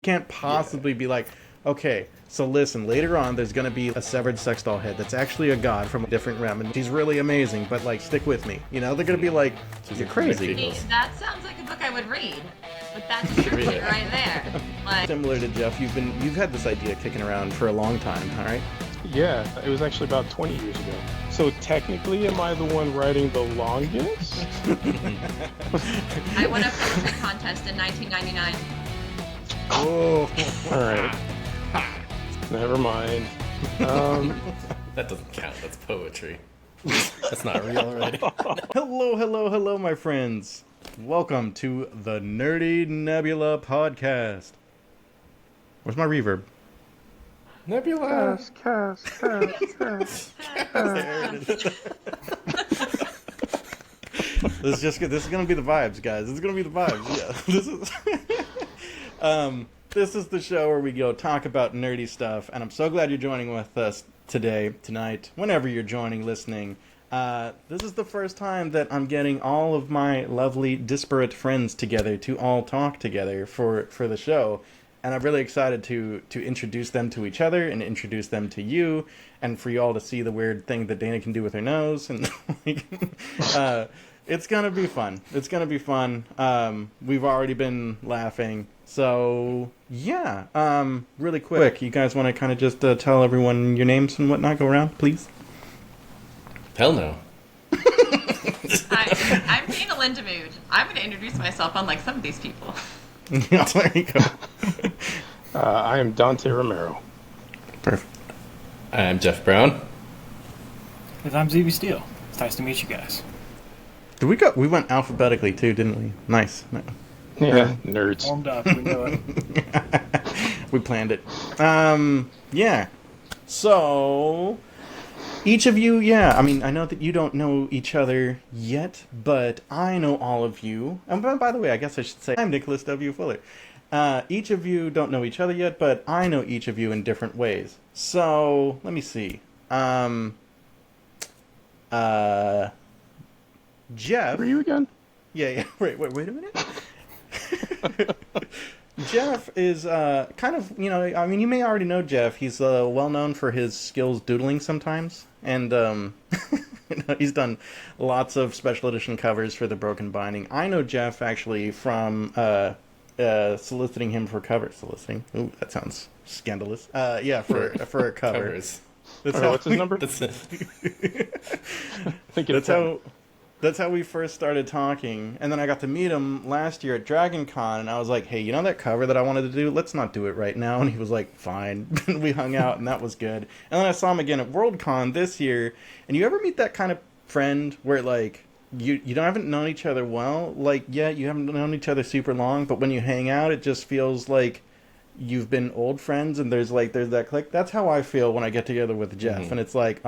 can't possibly be like, okay, so listen, later on there's gonna be a severed sex doll head that's actually a god from a different realm, and she's really amazing, but like, stick with me. You know, they're gonna be like, you're crazy. That sounds like a book I would read. With that description right there. Like, similar to Jeff, you've had this idea kicking around for a long time, all right? Yeah, it was actually about 20 years ago. So technically, am I the one writing the longest? I won a poetry contest in 1999. Oh, all right. Never mind. That doesn't count. That's poetry. That's not real already. Hello, my friends. Welcome to the Nerdy Nebula Podcast. Where's my reverb? Nebula. Cast. This is gonna be the vibes, guys. This is gonna be the vibes. Yeah. This is the show where we go talk about nerdy stuff, and I'm so glad you're joining with us tonight, whenever you're listening. This is the first time that I'm getting all of my lovely disparate friends together to all talk together for the show. And I'm really excited to introduce them to each other and introduce them to you, and for you all to see the weird thing that Dana can do with her nose. And it's gonna be fun. It's gonna be fun. We've already been laughing. So yeah. Really quick, you guys want to kind of just tell everyone your names and whatnot? Go around, please. Hell no. I'm Dana Lindamood. I'm going to introduce myself unlike some of these people. Yeah, there you go. I am Dante Romero. Perfect. I'm Jeff Brown. And I'm Steele. It's nice to meet you guys. We went alphabetically too, didn't we? Nice. Yeah, nerds. Warmed up, we know it. We planned it. Yeah. So, each of you, I mean, I know that you don't know each other yet, but I know all of you. And by the way, I guess I should say I'm Nicholas W. Fuller. Each of you don't know each other yet, but I know each of you in different ways. So, let me see. Jeff. Who are you again? Yeah. Wait a minute. Jeff is kind of, I mean, you may already know Jeff. He's well known for his skills doodling sometimes. And he's done lots of special edition covers for The Broken Binding. I know Jeff actually from soliciting him for covers. Soliciting? Ooh, that sounds scandalous. Yeah, for a cover. Covers. What's his number? That's how we first started talking, and then I got to meet him last year at Dragon Con, and I was like, hey, you know that cover that I wanted to do? Let's not do it right now. And he was like, fine. And we hung out, and that was good. And then I saw him again at Worldcon this year, and you ever meet that kind of friend where, like, you haven't known each other well? Like, yeah, you haven't known each other super long, but when you hang out, it just feels like you've been old friends, and there's that click. That's how I feel when I get together with Jeff, and it's like,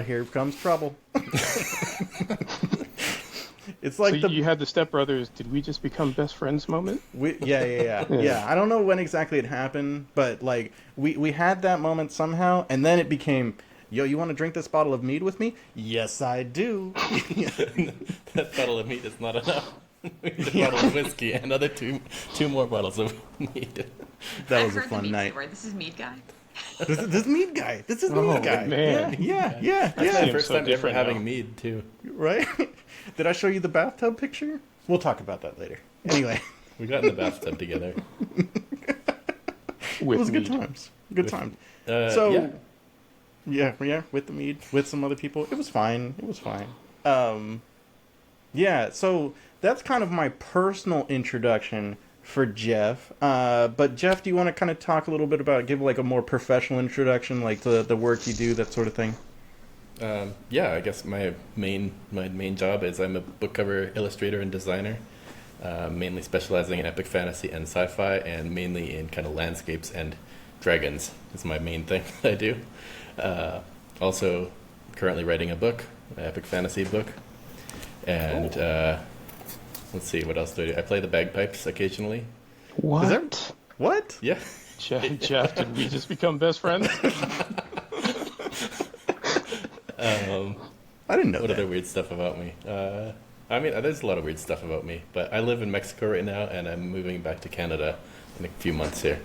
here comes trouble. It's like so you had the stepbrothers. Did we just become best friends moment? Yeah. I don't know when exactly it happened, but like we had that moment somehow, and then it became, yo, you want to drink this bottle of mead with me? Yes, I do. That bottle of mead is not enough. We need a bottle of whiskey and another two more bottles of mead. That was a fun night. This is Mead Guy. This is Mead Guy. This is Mead Guy. Man. Yeah. That's the first so time ever different having now. mead too. Right? Did I show you the bathtub picture? We'll talk about that later. Anyway. We got in the bathtub together. It was good times. Good times. So, yeah, with the mead, with some other people. It was fine. Yeah, so that's kind of my personal introduction for Jeff. But Jeff, do you want to kind of talk a little bit about, give like a more professional introduction, like the work you do, that sort of thing? Yeah, I guess my main job is I'm a book cover illustrator and designer, mainly specializing in epic fantasy and sci-fi, and mainly in kind of landscapes and dragons is my main thing that I do. Also, currently writing a book, an epic fantasy book, and let's see, what else do I do? I play the bagpipes occasionally. What? What? Yeah. Jeff, did we just become best friends? I didn't know What that. other weird stuff about me? I mean, there's a lot of weird stuff about me, but I live in Mexico right now, and I'm moving back to Canada in a few months here.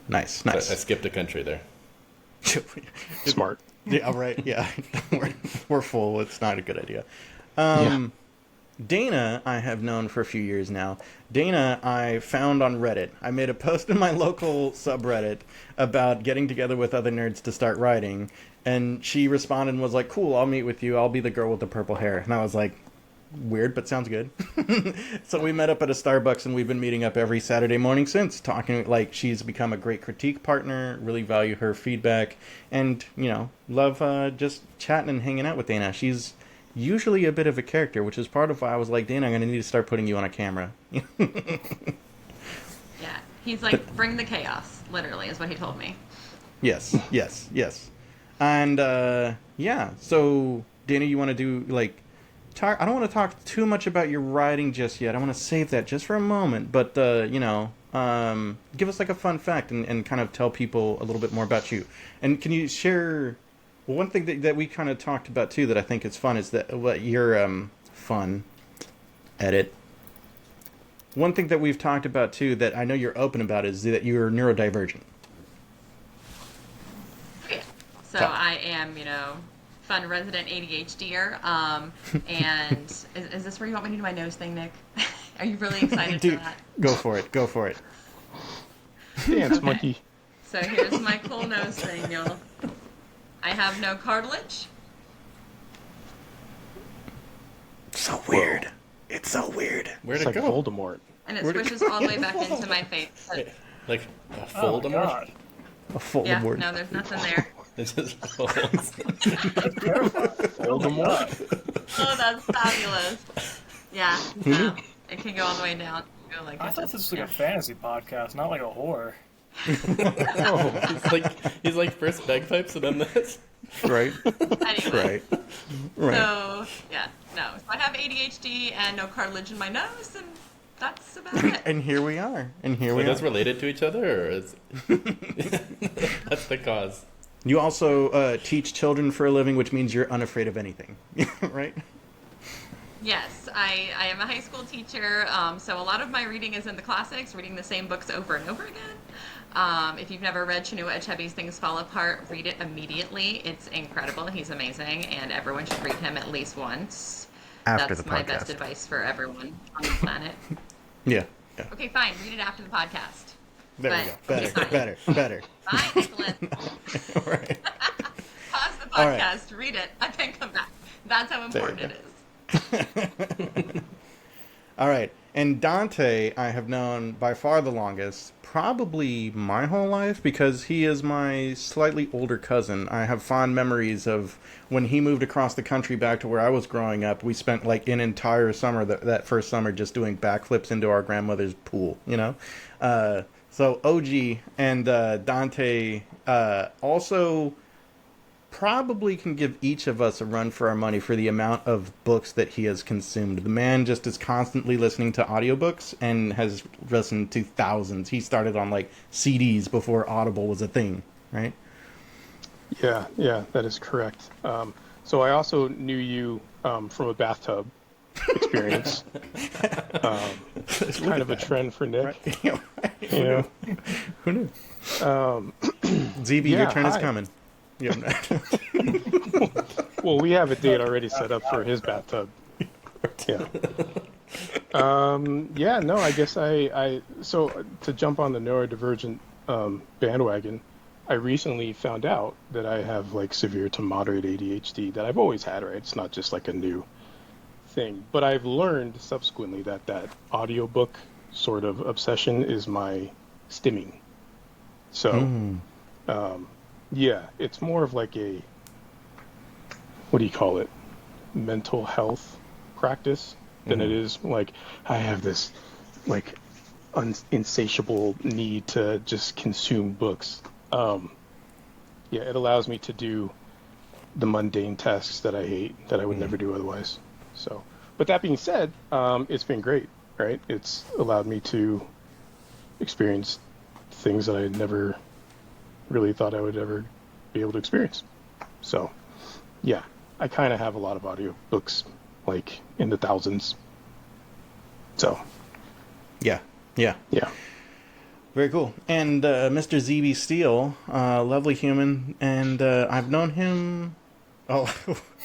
Nice. I skipped a country there. Smart. Yeah, right. Yeah, we're full. It's not a good idea. Dana, I have known for a few years now. Dana, I found on Reddit. I made a post in my local subreddit about getting together with other nerds to start writing, and she responded and was like, "Cool, I'll meet with you. I'll be the girl with the purple hair." And I was like, weird, but sounds good. So we met up at a Starbucks, and we've been meeting up every Saturday morning since, talking. Like, she's become a great critique partner, really value her feedback, and, love just chatting and hanging out with Dana. She's usually a bit of a character, which is part of why I was like, Dana, I'm going to need to start putting you on a camera. Yeah, he's like, bring the chaos, literally, is what he told me. Yes. And, so, Dana, you want to do, I don't want to talk too much about your writing just yet. I want to save that just for a moment. But, give us a fun fact and kind of tell people a little bit more about you. And can you share... Well, one thing that we kind of talked about, too, that I think is fun is that your fun edit. One thing that we've talked about, too, that I know you're open about is that you're neurodivergent. Okay. So I am, fun resident ADHDer. And is this where you want me to do my nose thing, Nick? Are you really excited for that? Go for it. Dance, monkey. So here's my cool nose thing, y'all. I have no cartilage. So weird. It's so weird. Where'd It's it like go? Voldemort. And it swishes all the way back into my face. Like a Voldemort? A full Yeah, board. no, there's nothing there. It's just folds. Voldemort. Oh, that's fabulous. Yeah, no, it can go all the way down. Go like I thought this was like a fantasy podcast, not like a horror. He's like first bagpipes and then this. Right. Anyway, Right. so yeah, no. So I have ADHD and no cartilage in my nose, and that's about it. And here we are. Are those related to each other, or is that's the cause? You also teach children for a living, which means you're unafraid of anything, right? Yes, I am a high school teacher, so a lot of my reading is in the classics, reading the same books over and over again. If you've never read Chinua Achebe's Things Fall Apart, read it immediately. It's incredible. He's amazing, and everyone should read him at least once. After That's the my podcast. best advice for everyone on the planet. Yeah. Okay, fine. Read it after the podcast. There we But go. fine. Better. Bye, Nicholas. All right. Pause the All right. podcast, read it, and then come back. That's how important it is. All right. And Dante, I have known by far the longest, probably my whole life, because he is my slightly older cousin. I have fond memories of when he moved across the country back to where I was growing up. We spent an entire summer, that first summer, just doing backflips into our grandmother's pool, So OG and Dante also probably can give each of us a run for our money for the amount of books that he has consumed. The man just is constantly listening to audiobooks and has listened to thousands. He started on CDs before Audible was a thing, right? Yeah, that is correct. So I also knew you from a bathtub experience. It's kind of a trend for Nick. Right. Who knew? ZB, your turn is coming. Well, we have a date already set up for his bathtub. Yeah. I guess I so to jump on the neurodivergent bandwagon, I recently found out that I have severe to moderate ADHD that I've always had, right? It's not just a new thing, but I've learned subsequently that audiobook sort of obsession is my stimming. So, it's more of a, what do you call it, mental health practice than it is I have this insatiable need to just consume books. It allows me to do the mundane tasks that I hate that I would never do otherwise. So, but that being said, it's been great, right? It's allowed me to experience things that I never really thought I would ever be able to experience. So, yeah, I kind of have a lot of audiobooks, in the thousands. So, Yeah. Very cool. And Mr. ZB Steele, lovely human, and I've known him. Oh,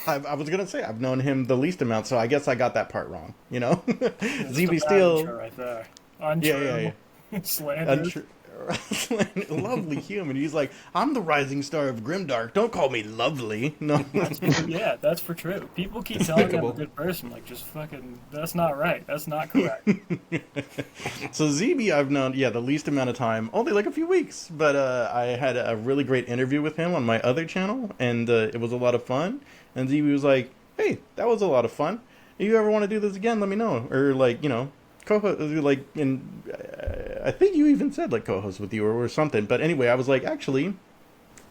I was gonna say I've known him the least amount, so I guess I got that part wrong. You know, ZB Steele. Right there. Untrue. Yeah. Slander. Lovely human. He's like, I'm the rising star of Grimdark. Don't call me lovely. No. Yeah, that's for true. People keep telling me I'm a good person. Like, just fucking, that's not right. That's not correct. So ZB I've known, the least amount of time. Only like a few weeks. But I had a really great interview with him on my other channel. And it was a lot of fun. And ZB was like, hey, that was a lot of fun. If you ever want to do this again, let me know. Or like, co-host, like, and I think you even said like co-host with you or something. But anyway, I was like, actually,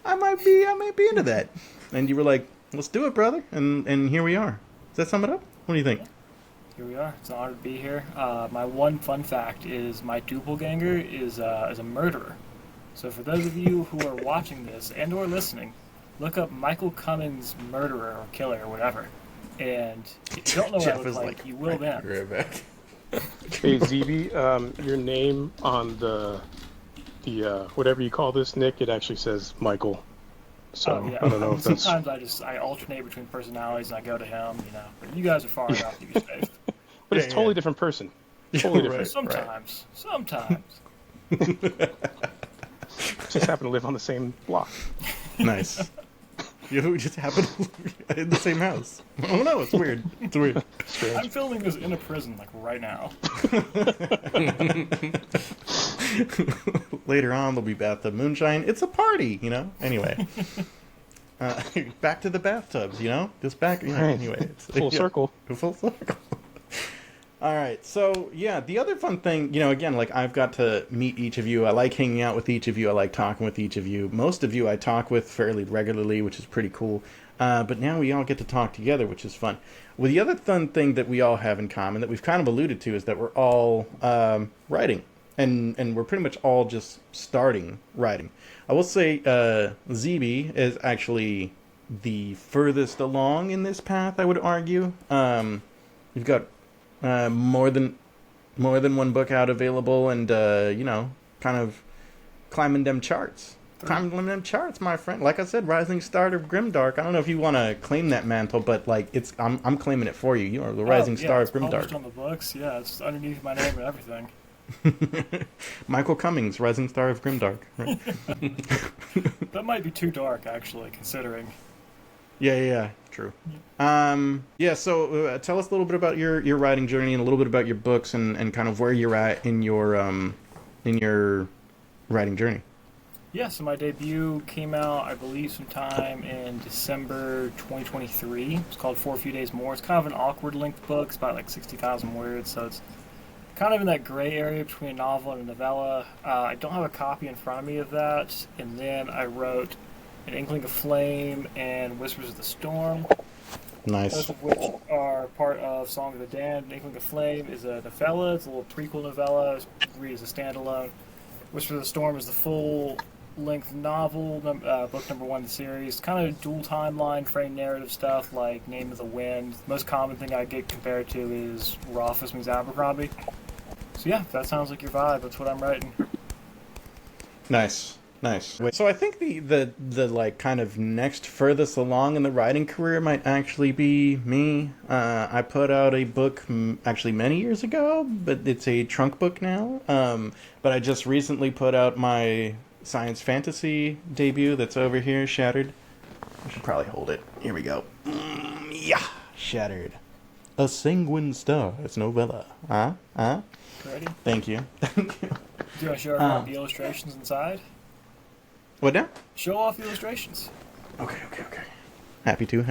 I might be into that. And you were like, let's do it, brother. And here we are. Does that sum it up? What do you think? Here we are. It's an honor to be here. My one fun fact is my doppelganger is a murderer. So for those of you who are watching this and or listening, look up Michael Cummings' murderer or killer or whatever. And if you don't know what I look like, you will then. Right back. Hey ZB, your name on the whatever you call this, Nick, it actually says Michael. So yeah. I don't know if that's. Sometimes I alternate between personalities and I go to him, But you guys are far enough to be safe. But it's a totally different person. Totally different. Sometimes. Just happen to live on the same block. Nice. You just happen to live in the same house. Oh no, it's weird. It's weird. Strange. I'm filming this in a prison, like right now. Later on, there'll be bathtub moonshine. It's a party, Anyway, back to the bathtubs, Just back. Right. Anyway, it's Full circle. Full circle. All right. So the other fun thing, again, like I've got to meet each of you. I like hanging out with each of you. I like talking with each of you. Most of you I talk with fairly regularly, which is pretty cool. But now we all get to talk together, which is fun. Well, the other fun thing that we all have in common that we've kind of alluded to is that we're all writing. And we're pretty much all just starting writing. I will say ZB is actually the furthest along in this path, I would argue. We've got more than one book out available, and kind of climbing them charts. Climbing them charts, my friend. Like I said, rising star of Grimdark. I don't know if you want to claim that mantle, but like I'm claiming it for you. You are the rising star of Grimdark. Published on the books. Yeah, it's underneath my name and everything. Michael Cummings, rising star of Grimdark. Right? That might be too dark, actually, considering. Yeah, true. So tell us a little bit about your writing journey and a little bit about your books and kind of where you're at in your writing journey. Yeah, so my debut came out, I believe, sometime in December 2023. It's called For a Few Days More. It's kind of an awkward length book. It's about like 60,000 words, so it's kind of in that gray area between a novel and a novella. I don't have a copy in front of me of that. And then I wrote An Inkling of Flame and Whispers of the Storm. Nice. Both of which are part of Song of the Damned. An Inkling of Flame is a novella. It's a little prequel novella. It's read as a standalone. Whispers of the Storm is the full-length novel, book number 1 in the series. Kind of dual timeline, frame narrative stuff like Name of the Wind. The most common thing I get compared to is Rothfuss meets Abercrombie. So yeah, if that sounds like your vibe, that's what I'm writing. Nice. So I think the like kind of next furthest along in the writing career might actually be me. I put out a book actually many years ago, but it's a trunk book now. But I just recently put out my science fantasy debut that's over here, Shattered. I should probably hold it. Here we go. Yeah, Shattered. A Sanguine Star. It's novella. Huh? Ready? Thank you. Do you want to show everyone the illustrations inside? What now? Show off the illustrations. Okay. Happy to.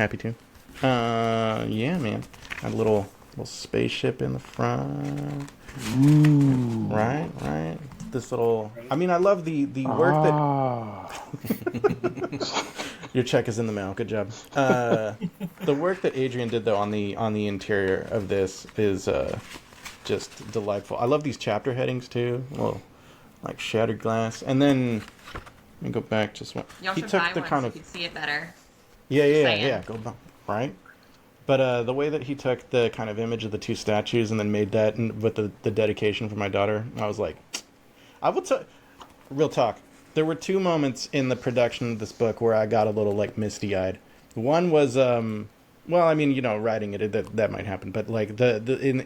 Yeah, man. Got a little spaceship in the front. Ooh. Right. This little. I mean, I love the work that. Your check is in the mail. Good job. The work that Adrian did though on the interior of this is just delightful. I love these chapter headings too. Well, like shattered glass, and then. Let me go back just one. Y'all should buy one so you can see it better. Yeah. Go back, right? But the way that he took the kind of image of the two statues and then made that with the dedication for my daughter, I was like, I would say, real talk. There were two moments in the production of this book where I got a little like misty-eyed. One was, well, I mean, you know, writing it that might happen, but like in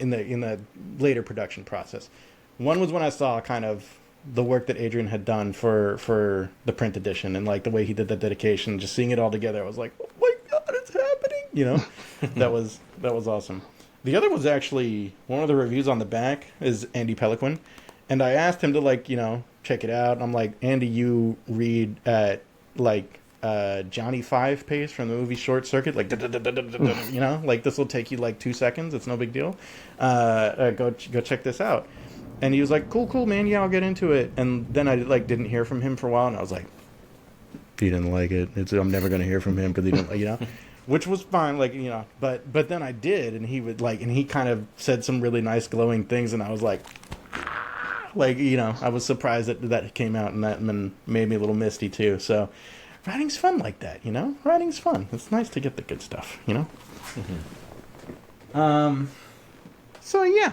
the later production process. One was when I saw kind of the work that Adrian had done for the print edition, and like the way he did the dedication, just seeing it all together, I was like, oh my god, it's happening! You know, that was awesome. The other was actually one of the reviews on the back is Andy Peliquin, and I asked him to like, you know, check it out. I'm like, Andy, you read at like Johnny Five pace from the movie Short Circuit, like you know, like this will take you like 2 seconds. It's no big deal. Go check this out. And he was like, cool, man. Yeah, I'll get into it. And then I like didn't hear from him for a while, and I was like, he didn't like it. I'm never gonna hear from him because he didn't, you know, which was fine, like, you know. But then I did, and he would like, and he kind of said some really nice, glowing things, and I was like, you know, I was surprised that came out, and that made me a little misty too. So, writing's fun like that, you know. Writing's fun. It's nice to get the good stuff, you know. Mm-hmm. So yeah.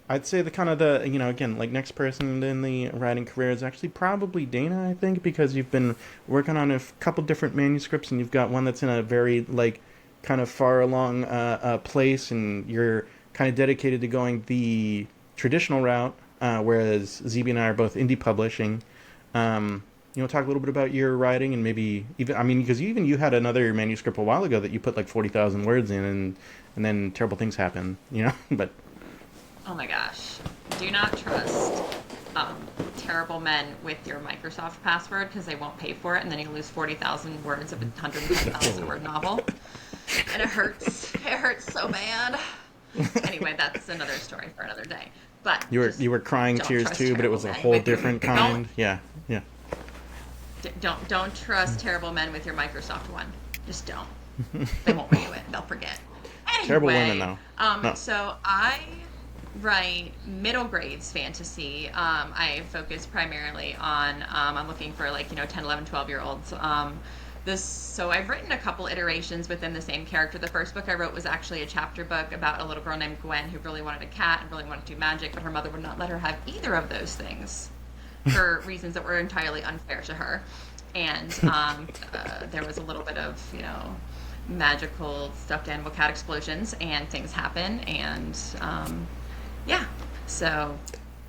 I'd say you know, again, like next person in the writing career is actually probably Dana, I think, because you've been working on a couple different manuscripts, and you've got one that's in a very, like, kind of far along place, and you're kind of dedicated to going the traditional route, whereas ZB and I are both indie publishing. You know, talk a little bit about your writing, and maybe even, I mean, because you had another manuscript a while ago that you put like 40,000 words in, and then terrible things happen, you know, but... Oh my gosh. Do not trust terrible men with your Microsoft password, because they won't pay for it, and then you lose 40,000 words of a 110,000 word novel. And it hurts. It hurts so bad. Anyway, that's another story for another day. But you were crying tears too, but it was a whole different kind. Yeah. Don't trust terrible men with your Microsoft one. Just don't. They won't renew it. They'll forget. Anyway, terrible women though. No. So I write middle grades fantasy. I focus primarily on, I'm looking for like, you know, 10, 11, 12-year-olds. So I've written a couple iterations within the same character. The first book I wrote was actually a chapter book about a little girl named Gwen who really wanted a cat and really wanted to do magic, but her mother would not let her have either of those things for reasons that were entirely unfair to her. And there was a little bit of, you know, magical stuffed animal cat explosions, and things happen, and yeah, so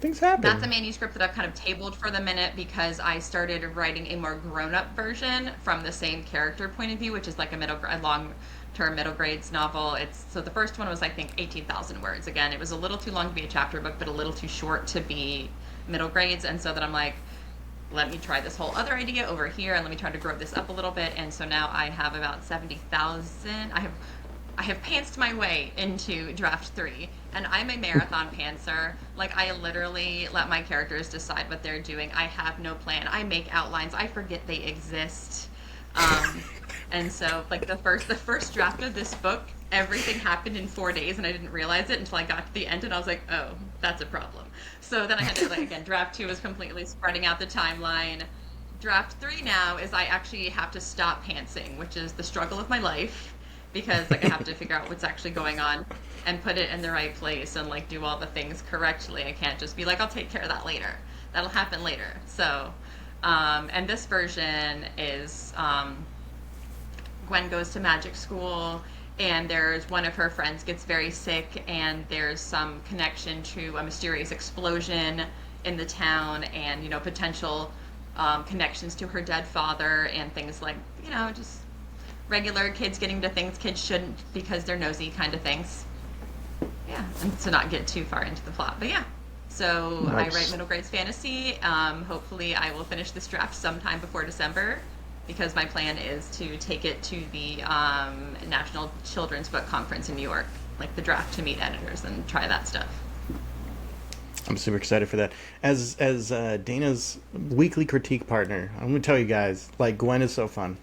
things happen. That's a manuscript that I've kind of tabled for the minute, because I started writing a more grown-up version from the same character point of view, which is like a long-term middle grades novel. So the first one was, I think, 18,000 words. Again, it was a little too long to be a chapter book, but a little too short to be middle grades, and so that I'm like, let me try this whole other idea over here, and let me try to grow this up a little bit. And so now I have about 70,000. I have pantsed my way into draft 3, and I'm a marathon pantser. Like, I literally let my characters decide what they're doing. I have no plan. I make outlines. I forget they exist. And so, like, the first draft of this book, everything happened in 4 days, and I didn't realize it until I got to the end, and I was like, oh, that's a problem. So then I had to, like, again, draft 2 is completely spreading out the timeline. Draft 3 now is I actually have to stop pantsing, which is the struggle of my life, because, like, I have to figure out what's actually going on and put it in the right place and, like, do all the things correctly. I can't just be like, I'll take care of that later. That'll happen later. So, and this version is Gwen goes to magic school, and there's one of her friends gets very sick, and there's some connection to a mysterious explosion in the town, and, you know, potential connections to her dead father, and things like, you know, just regular kids getting to things kids shouldn't because they're nosy kind of things. Yeah, and to not get too far into the plot. But yeah, so nice. I write middle grades fantasy. Hopefully I will finish this draft sometime before December, because my plan is to take it to the National Children's Book Conference in New York, like the draft, to meet editors and try that stuff. I'm super excited for that. As Dana's weekly critique partner, I'm going to tell you guys, like, Gwen is so fun.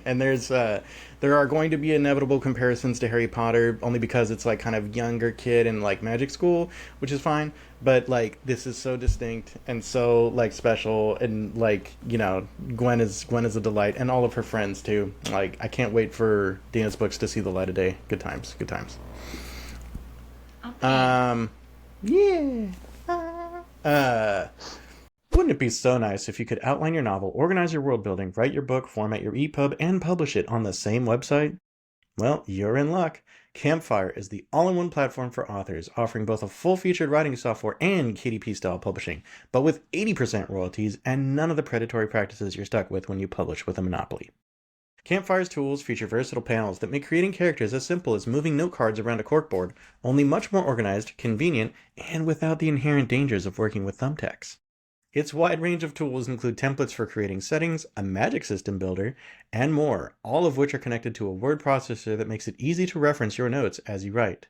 And there are going to be inevitable comparisons to Harry Potter, only because it's, like, kind of younger kid and, like, magic school, which is fine. But, like, this is so distinct and so, like, special. And, like, you know, Gwen is a delight. And all of her friends, too. Like, I can't wait for Dana's books to see the light of day. Good times. Good times. Okay. Yeah. Wouldn't it be so nice if you could outline your novel, organize your world building, write your book, format your EPUB, and publish it on the same website? Well, you're in luck. Campfire is the all-in-one platform for authors, offering both a full-featured writing software and KDP-style publishing, but with 80% royalties and none of the predatory practices you're stuck with when you publish with a monopoly. Campfire's tools feature versatile panels that make creating characters as simple as moving note cards around a corkboard, only much more organized, convenient, and without the inherent dangers of working with thumbtacks. Its wide range of tools include templates for creating settings, a magic system builder, and more, all of which are connected to a word processor that makes it easy to reference your notes as you write.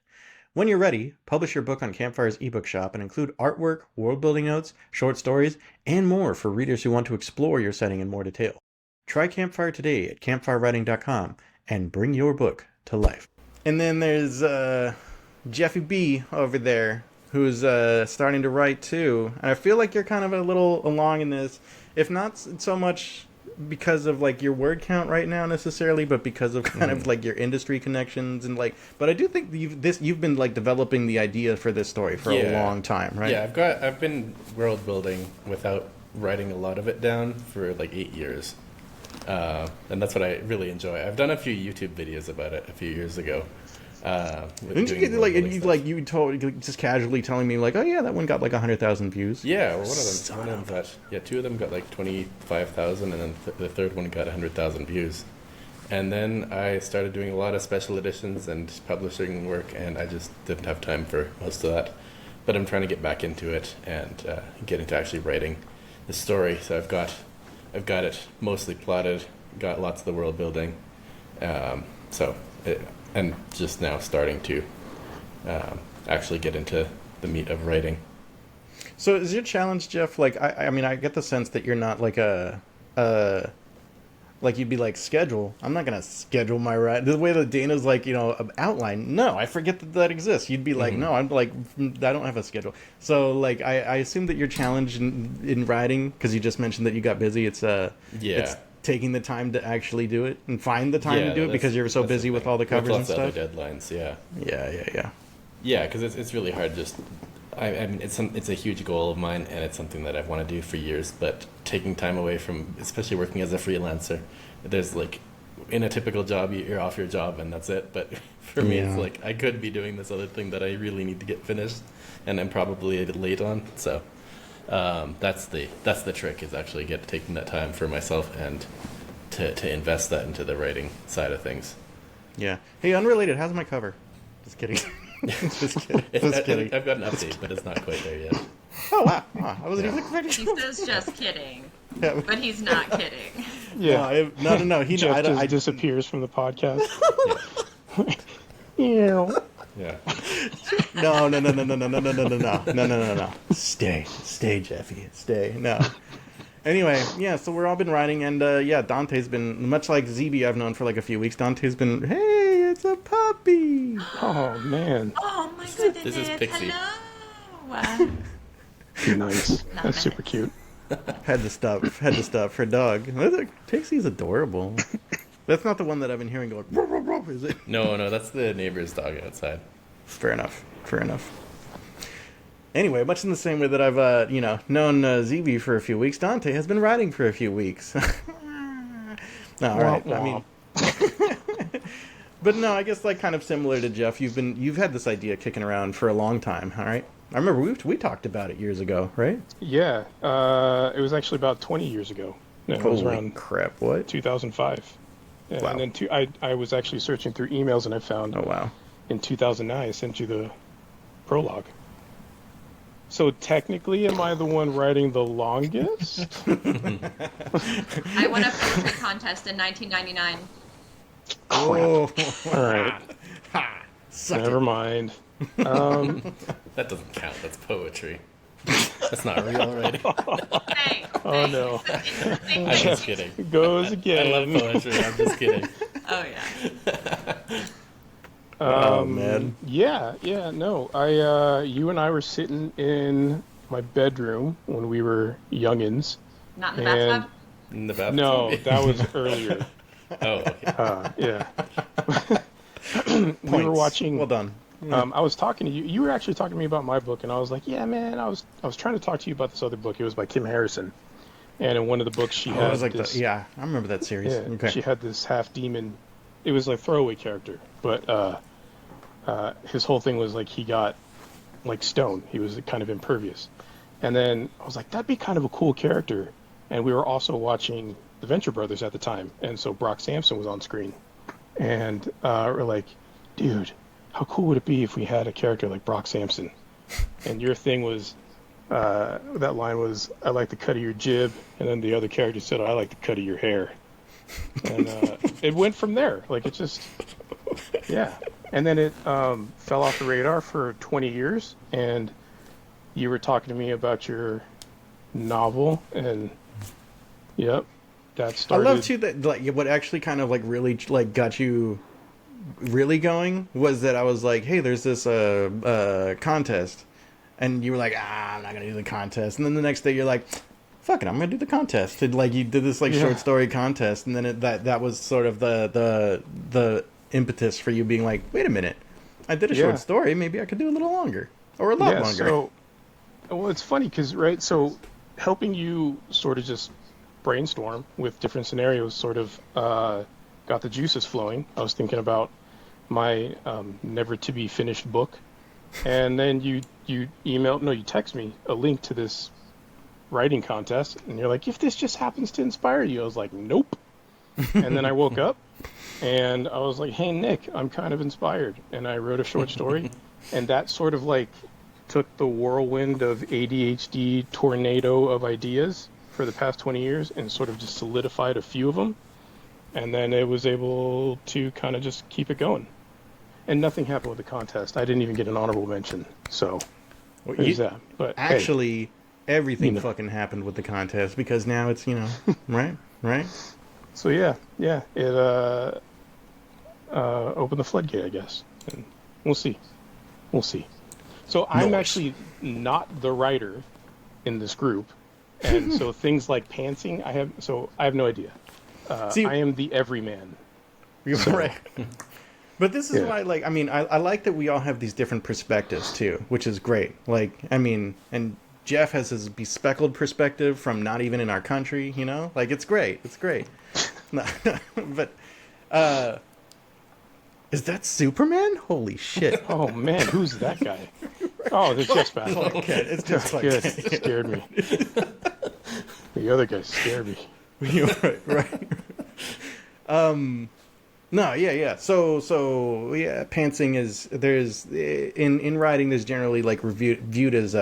When you're ready, publish your book on Campfire's ebook shop and include artwork, world-building notes, short stories, and more for readers who want to explore your setting in more detail. Try Campfire today at campfirewriting.com and bring your book to life. And then there's Jeffy B over there, who's starting to write too. And I feel like you're kind of a little along in this, if not so much because of like your word count right now necessarily, but because of kind of like your industry connections and like. But I do think you've been like developing the idea for this story for a long time, right? Yeah, I've been world building without writing a lot of it down for like 8 years. And that's what I really enjoy. I've done a few YouTube videos about it a few years ago. Didn't you get you told just casually telling me like, oh yeah, that one got like 100,000 views? Yeah, well, one of them got, two of them got like 25,000, and then the third one got 100,000 views. And then I started doing a lot of special editions and publishing work, and I just didn't have time for most of that. But I'm trying to get back into it and get into actually writing the story. So I've got it mostly plotted, got lots of the world building, and just now starting to actually get into the meat of writing. So is your challenge, Jeff, like, I mean, I get the sense that you're not like like you'd be like, schedule. I'm not going to schedule my writing. The way that Dana's like, outline. No, I forget that exists. You'd be like, no, I'm like, I don't have a schedule. So like, I assume that your challenge in writing, because you just mentioned that you got busy, it's taking the time to actually do it and find the time to do it because you're so busy with all the covers and stuff. Other deadlines, Yeah, because it's really hard. I mean, it's a huge goal of mine, and it's something that I've wanted to do for years. But taking time away from, especially working as a freelancer, there's like, in a typical job, you're off your job and that's it. But for me, it's like I could be doing this other thing that I really need to get finished, and I'm probably late on. So that's the trick, is actually taking that time for myself and to invest that into the writing side of things. Yeah. Hey, unrelated, how's my cover? Just kidding. Just kidding. I've got an update, but it's not quite there yet. Oh, wow. I wasn't even expecting. He says just kidding, but he's not kidding. Yeah. No. Jeff just disappears from the podcast. Yeah. No. Stay, Jeffy. Stay. No. Anyway, yeah, so we're all been writing, and Dante's been, much like ZB I've known for like a few weeks, Dante's been, hey, it's a puppy! Oh, man. Oh, my goodness. This is Pixie. Hello. Nice. That's super cute. Had to stop for dog. Pixie's adorable. That's not the one that I've been hearing going, ruff, ruff, ruff, is it? No, that's the neighbor's dog outside. Fair enough. Anyway, much in the same way that I've, known ZB for a few weeks, Dante has been writing for a few weeks. No, all right. I mean, but no, I guess like kind of similar to Jeff, you've had this idea kicking around for a long time, all right? I remember we talked about it years ago, right? Yeah, it was actually about 20 years ago. No, it was around crap! What? 2005. Yeah, wow. And then I was actually searching through emails, and I found. Oh wow. In 2009, I sent you the prologue. So technically, am I the one writing the longest? I won a poetry contest in 1999. Crap. All right. Never mind. That doesn't count. That's poetry. That's not real writing. Hey, oh no. I'm just kidding. Goes again. I love poetry. I'm just kidding. Oh yeah. Oh man. Yeah, no. You and I were sitting in my bedroom when we were youngins. Not in the bathtub? In the bathtub? No, that was earlier. Oh, okay. Yeah. We were watching. Well done. I was talking to you. You were actually talking to me about my book, and I was like, "Yeah, man." I was trying to talk to you about this other book. It was by Kim Harrison, and in one of the books she had was like this. I remember that series. Yeah, Okay. she had this half demon. It was like throwaway character, but his whole thing was like he got like stone. He was kind of impervious, and then I was like, that'd be kind of a cool character. And we were also watching the Venture Brothers at the time, and so Brock Sampson was on screen, and we're like, dude, how cool would it be if we had a character like Brock Sampson? And your thing was, that line was, I like the cut of your jib, and then the other character said, I like the cut of your hair. And it went from there. Like, it just, yeah. And then it fell off the radar for 20 years, and you were talking to me about your novel, and yep, that started. I love too that like what actually kind of like really like got you really going was that I was like, hey, there's this contest, and you were like, I'm not gonna do the contest, and then the next day you're like, fuck it, I'm gonna do the contest. And, like, you did this like short story contest, and then that was sort of the impetus for you being like, wait a minute, I did a short story, maybe I could do a little longer or a lot longer. So, well, it's funny because so helping you sort of just brainstorm with different scenarios sort of got the juices flowing. I was thinking about my never to be finished book, and then you text me a link to this writing contest, and you're like, if this just happens to inspire you. I was like, nope. And then I woke up and I was like, hey Nick, I'm kind of inspired, and I wrote a short story. And that sort of like took the whirlwind of ADHD tornado of ideas for the past 20 years and sort of just solidified a few of them, and then it was able to kind of just keep it going. And nothing happened with the contest. I didn't even get an honorable mention, so there's that. But actually, everything you know. fucking happened with the contest, because now it's, right? So yeah, it opened the floodgate, I guess, and we'll see. So I'm actually not the writer in this group, and so things like pantsing, I have no idea. See, I am the everyman. Right. But this is why, like, I mean, I like that we all have these different perspectives too, which is great. Like, I mean, and Jeff has his bespeckled perspective from not even in our country, like, it's great. But is that Superman? Holy shit. Oh man, who's that guy? Oh, it's just bad. Okay, it's just like It scared me. The other guy scared me. right. No, yeah. So yeah, pantsing is, there's in writing, there's generally like viewed as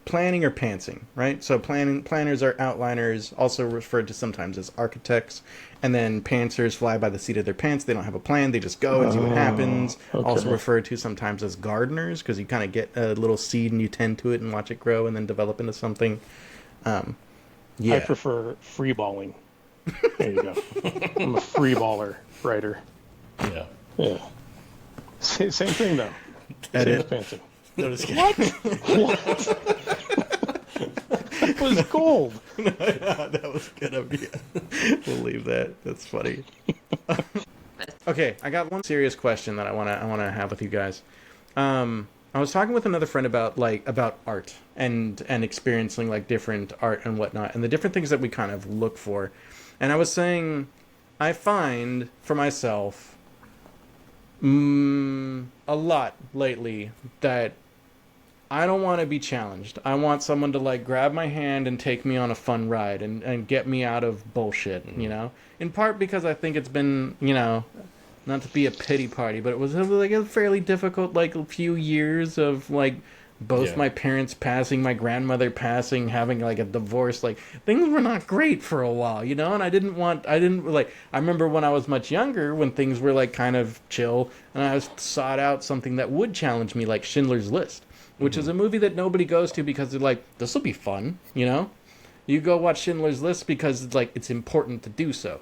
planning or pantsing, right? So planners are outliners, also referred to sometimes as architects, and then pantsers fly by the seat of their pants. They don't have a plan, they just go and see what happens. Okay. Also referred to sometimes as gardeners, because you kind of get a little seed and you tend to it and watch it grow and then develop into something. I prefer freeballing. There you go. I'm a freeballer writer. Yeah. Same thing though. Edit. Same as pantsing. Notice What? That was gold. that was a good idea. We'll leave that. That's funny. Okay, I got one serious question that I wanna have with you guys. I was talking with another friend about art and experiencing like different art and whatnot, and the different things that we kind of look for. And I was saying, I find for myself a lot lately that I don't want to be challenged. I want someone to like grab my hand and take me on a fun ride and get me out of bullshit, In part because I think it's been, not to be a pity party, but it was like a fairly difficult like few years of like both my parents passing, my grandmother passing, having like a divorce, like things were not great for a while, and I remember when I was much younger, when things were like kind of chill, and I sought out something that would challenge me, like Schindler's List, which is a movie that nobody goes to because they're like, this will be fun, You go watch Schindler's List because it's like, it's important to do so,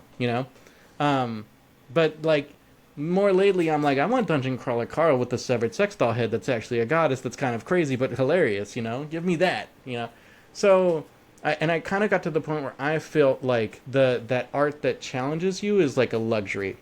but like, more lately, I'm like, I want Dungeon Crawler Carl with the severed sex doll head that's actually a goddess that's kind of crazy but hilarious, Give me that, So, I kind of got to the point where I felt like that art that challenges you is like a luxury.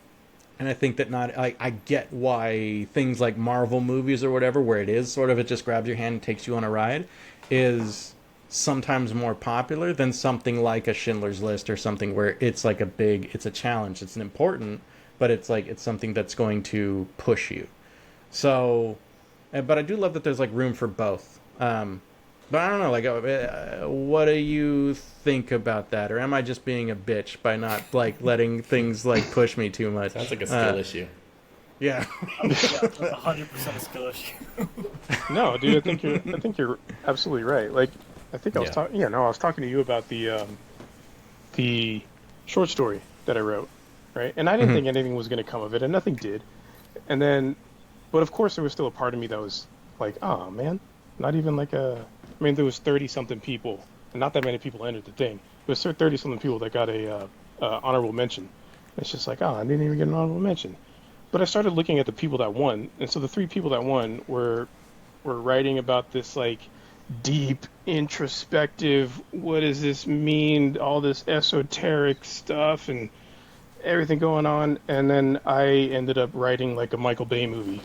And I think that I get why things like Marvel movies or whatever, where it is sort of it just grabs your hand and takes you on a ride, is sometimes more popular than something like a Schindler's List or something where it's like it's a challenge. It's an important, but it's something that's going to push you. So, but I do love that there's like room for both. But I don't know, like, what do you think about that? Or am I just being a bitch by not, like, letting things, like, push me too much? Sounds like a skill issue. Yeah. 100% a skill issue. No, dude, I think you're absolutely right. Like, I think I was talking, I was talking to you about the short story that I wrote, right? And I didn't think anything was going to come of it, and nothing did. And then, but of course, there was still a part of me that was like, oh man, not even like I mean, there was 30-something people, and not that many people entered the thing. There was 30-something people that got a honorable mention. It's just like, I didn't even get an honorable mention. But I started looking at the people that won, and so the 3 people that won were writing about this, like, deep, introspective, what does this mean, all this esoteric stuff and everything going on, and then I ended up writing, like, a Michael Bay movie.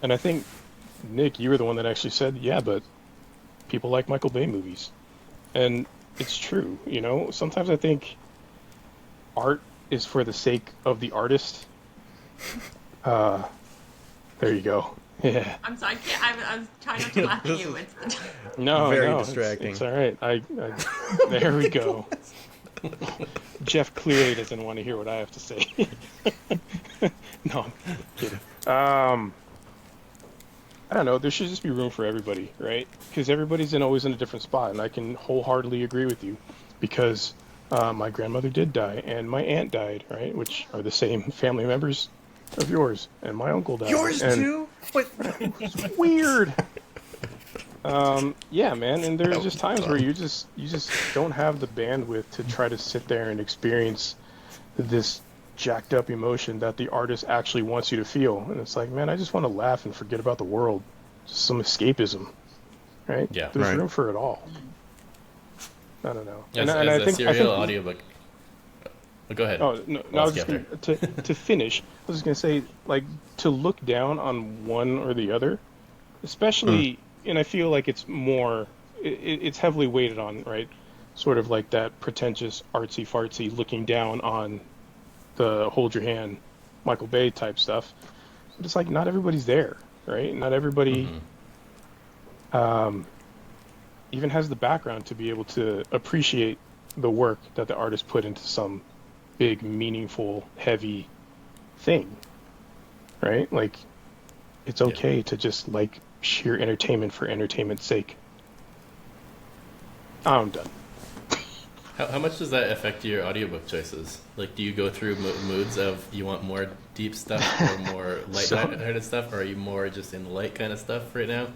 And I think, Nick, you were the one that actually said, yeah, but people like Michael Bay movies. And it's true, Sometimes I think art is for the sake of the artist. There you go. Yeah. I'm sorry, I was trying not to laugh at you. No, very distracting. It's all right. There we go. Jeff clearly doesn't want to hear what I have to say. No, I'm kidding. I don't know. There should just be room for everybody, right? Because everybody's always in a different spot, and I can wholeheartedly agree with you. Because my grandmother did die, and my aunt died, right? Which are the same family members of yours, and my uncle died. Yours too? What? It's weird. Yeah, man. And there's just times where you just don't have the bandwidth to try to sit there and experience this jacked up emotion that the artist actually wants you to feel. And it's like, man, I just want to laugh and forget about the world. Just some escapism, right? Yeah. There's room for it all. I don't know. As a serial audiobook. Oh, go ahead. Oh, no, I was just gonna, to finish, I was just going to say, like, to look down on one or the other, especially, and I feel like it's more, it's heavily weighted on, right? Sort of like that pretentious, artsy-fartsy looking down on the hold your hand Michael Bay type stuff. But it's like not everybody's there, right? Not everybody even has the background to be able to appreciate the work that the artist put into some big, meaningful, heavy thing, right? Like, it's okay to just like sheer entertainment for entertainment's sake. I'm done. How much does that affect your audiobook choices? Like, do you go through moods of you want more deep stuff or more light-hearted stuff, or are you more just in light kind of stuff right now?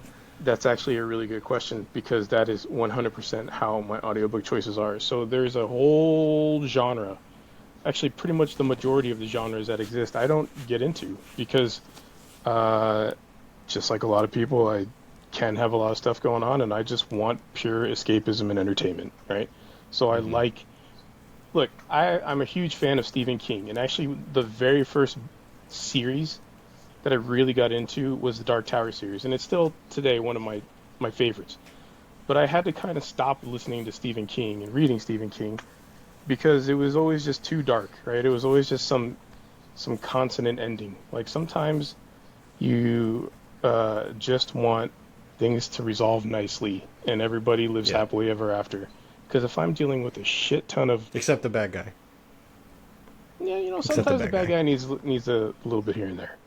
That's actually a really good question, because that is 100% how my audiobook choices are. So there's a whole genre, actually pretty much the majority of the genres that exist, I don't get into, because just like a lot of people, I can have a lot of stuff going on, and I just want pure escapism and entertainment, right? So I look, I'm a huge fan of Stephen King, and actually the very first series that I really got into was the Dark Tower series, and it's still today one of my favorites. But I had to kind of stop listening to Stephen King and reading Stephen King because it was always just too dark, right? It was always just some consonant ending. Like sometimes you just want things to resolve nicely and everybody lives happily ever after. Because if I'm dealing with a shit ton of... Except the bad guy. Yeah, sometimes the bad guy needs a little bit here and there.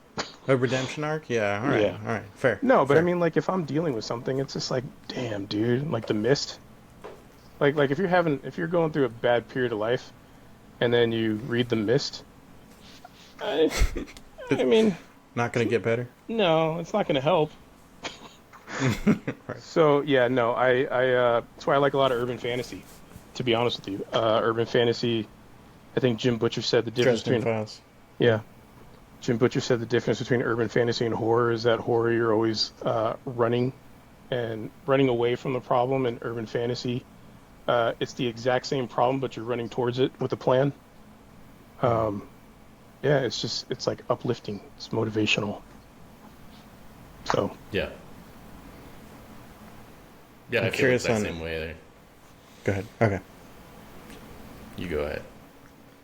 A redemption arc? Yeah, all right. Yeah. All right, fair. No, but fair. I mean, like, if I'm dealing with something, it's just like, damn, dude, like The Mist. Like if you're going through a bad period of life, and then you read The Mist, I mean... Not going to get better? No, it's not going to help. Right. So, yeah, no, I that's why I like a lot of urban fantasy, to be honest with you. Urban fantasy, I think Jim Butcher said the difference Dresden between... Files. Yeah. Jim Butcher said the difference between urban fantasy and horror is that horror you're always running away from the problem, and urban fantasy it's the exact same problem, but you're running towards it with a plan. Yeah, it's like uplifting. It's motivational. So Yeah. Yeah, I'm I feel curious that on- same way there. Go ahead. Okay. You go ahead.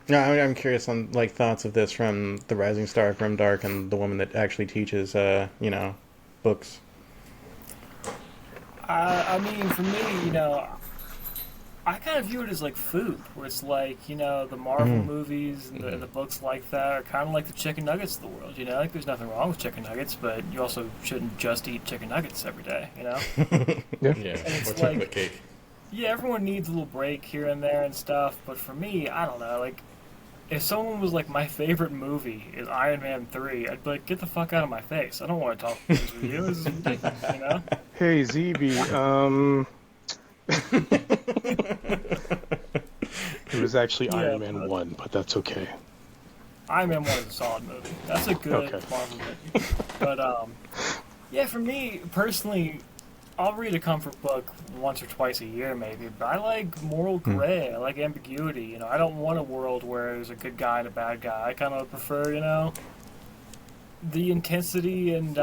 No, I'm curious on like thoughts of this from the Rising Star, Grimdark, and the woman that actually teaches, books. I mean, for me, I kind of view it as like food, where it's like, the Marvel movies and the books like that are kind of like the chicken nuggets of the world, Like, there's nothing wrong with chicken nuggets, but you also shouldn't just eat chicken nuggets every day, Yeah. Yeah, it's or like- chocolate cake. Yeah, everyone needs a little break here and there and stuff, but for me, I don't know, like, if someone was like, my favorite movie is Iron Man 3, I'd be like, get the fuck out of my face. I don't want to talk about this with you. This is ridiculous, Hey, ZB, it was actually Iron Man 1, but that's okay. Iron Man 1 is a solid movie. That's a good Okay. Marvel movie. But, yeah, for me, personally, I'll read a comfort book once or twice a year, maybe, but I like moral gray. I like ambiguity. I don't want a world where there's a good guy and a bad guy. I kind of prefer, the intensity and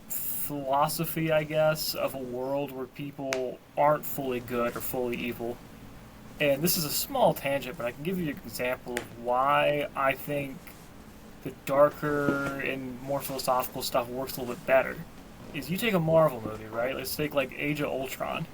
philosophy, I guess, of a world where people aren't fully good or fully evil. And this is a small tangent, but I can give you an example of why I think the darker and more philosophical stuff works a little bit better. Is you take a Marvel movie, right? Let's take like Age of Ultron.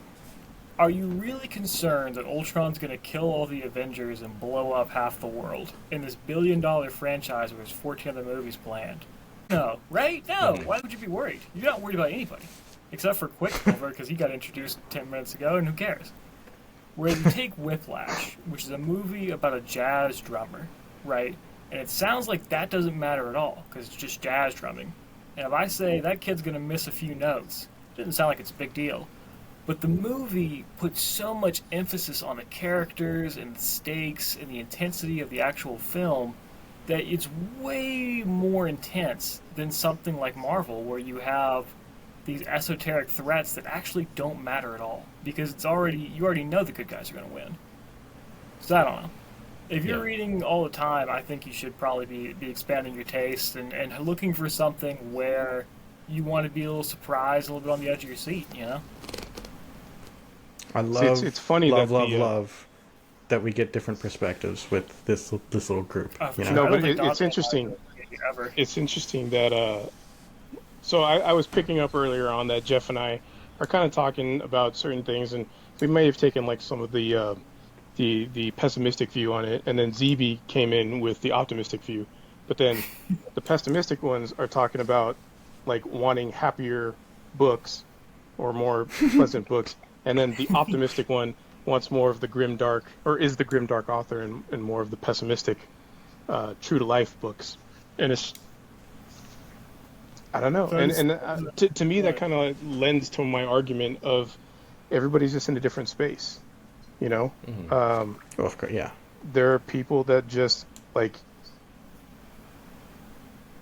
Are you really concerned that Ultron's going to kill all the Avengers and blow up half the world in this billion-dollar franchise where there's 14 other movies planned? No, right? No. Why would you be worried? You're not worried about anybody. Except for Quicksilver, because he got introduced 10 minutes ago, and who cares? Whereas you take Whiplash, which is a movie about a jazz drummer, right? And it sounds like that doesn't matter at all, because it's just jazz drumming. And if I say that kid's going to miss a few notes, it doesn't sound like it's a big deal. But the movie puts so much emphasis on the characters and the stakes and the intensity of the actual film that it's way more intense than something like Marvel, where you have these esoteric threats that actually don't matter at all, because you already know the good guys are going to win. So I don't know. If you're reading all the time, I think you should probably be expanding your taste and looking for something where you want to be a little surprised, a little bit on the edge of your seat, I love. See, it's funny love, that love that we get different perspectives with this little group. No, I don't but think it's Dante interesting. ever. It's interesting that so I was picking up earlier on that Jeff and I are kind of talking about certain things, and we may have taken like some of the pessimistic view on it, and then ZB came in with the optimistic view. But then the pessimistic ones are talking about like wanting happier books or more pleasant books, and then the optimistic one wants more of the grimdark, or is the grimdark author, and more of the pessimistic, true to life books. And it's, I don't know, to me that kind of lends to my argument of everybody's just in a different space, Mm-hmm. Of course, yeah. There are people that just like,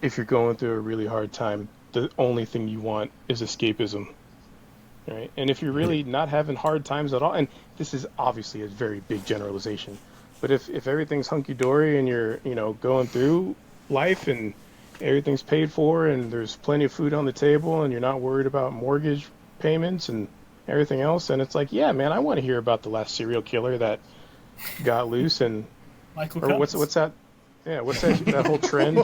if you're going through a really hard time, the only thing you want is escapism, right? And if you're really not having hard times at all, and this is obviously a very big generalization, but if everything's hunky-dory and you're, going through life and everything's paid for and there's plenty of food on the table and you're not worried about mortgage payments and everything else, and it's like, yeah, man, I want to hear about the last serial killer that got loose and Michael or what's that? Yeah, what's that whole trend?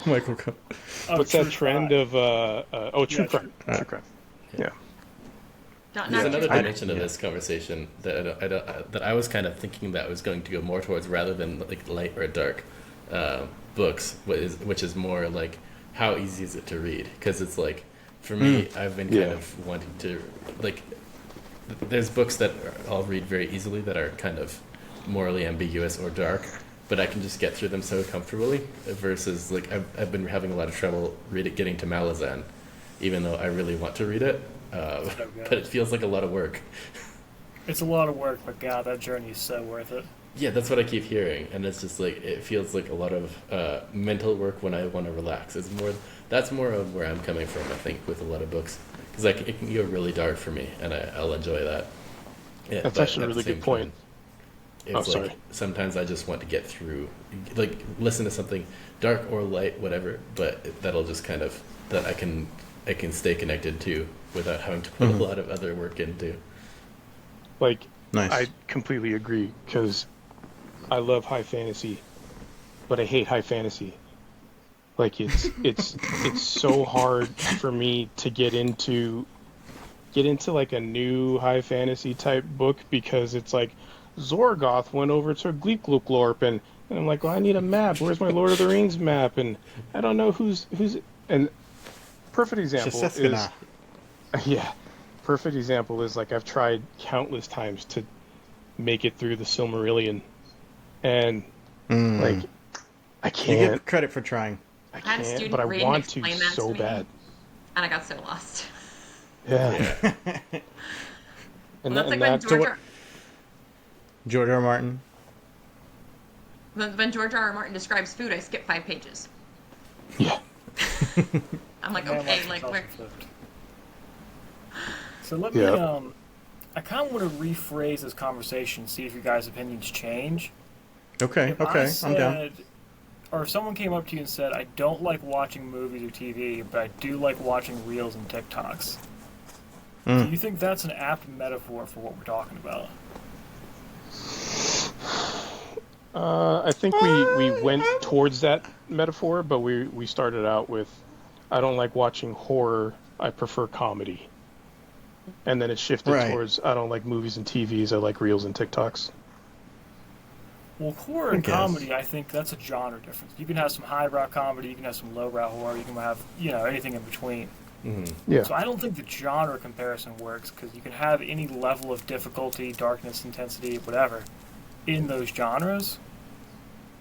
Michael. What's that trend crime. of true crime? True crime. Yeah. There's another dimension of this conversation that I was kind of thinking that I was going to go more towards, rather than like light or dark books, which is more like how easy is it to read? Because it's like, for me, I've been kind of wanting to, like, there's books that I'll read very easily that are kind of morally ambiguous or dark, but I can just get through them so comfortably, versus like I've been having a lot of trouble getting to Malazan, even though I really want to read it, but it feels like a lot of work. It's a lot of work, but God, that journey is so worth it. Yeah, that's what I keep hearing, and it's just like, it feels like a lot of mental work when I want to relax. That's more of where I'm coming from, I think, with a lot of books, because like it can go really dark for me, and I'll enjoy that. Yeah, That's but actually a at the really same good point. time, it's sorry. like sometimes I just want to get through, like listen to something dark or light, whatever, but that'll just kind of that I can stay connected to without having to put a lot of other work into. Like, Nice. I completely agree, because I love high fantasy, but I hate high fantasy. Like, it's so hard for me to get into like a new high fantasy type book, because it's like Zorgoth went over to Gleeklooklorp, and I'm like, well, I need a map. Where's my Lord of the Rings map? And I don't know who's and perfect example is Shasiskana. yeah, perfect example is like I've tried countless times to make it through the Silmarillion, and like I You can't. get credit for trying. I I had a can't, student but I read and want to explain that so to me. bad. And I got so lost. Yeah. Well, And that's like when that, George, George R. R. Martin. when George R. R. Martin describes food, I skip 5 pages. yeah. I'm like, Man, okay, watch like yourself we're flipped. So let me, Yeah. I kind of want to rephrase this conversation, see if your guys' opinions change. Okay, If I okay, I'm down. said, or if someone came up to you and said, I don't like watching movies or TV, but I do like watching Reels and TikToks. Do you think that's an apt metaphor for what we're talking about? I think we went towards that metaphor, but we started out with, I don't like watching horror, I prefer comedy. And then it shifted Right. towards, I don't like movies and TVs, I like Reels and TikToks. Well, horror and guess. comedy, I think that's a genre difference. You can have some highbrow comedy, you can have some lowbrow horror, you can have, anything in between. Yeah. So I don't think the genre comparison works, because you can have any level of difficulty, darkness, intensity, whatever, in those genres.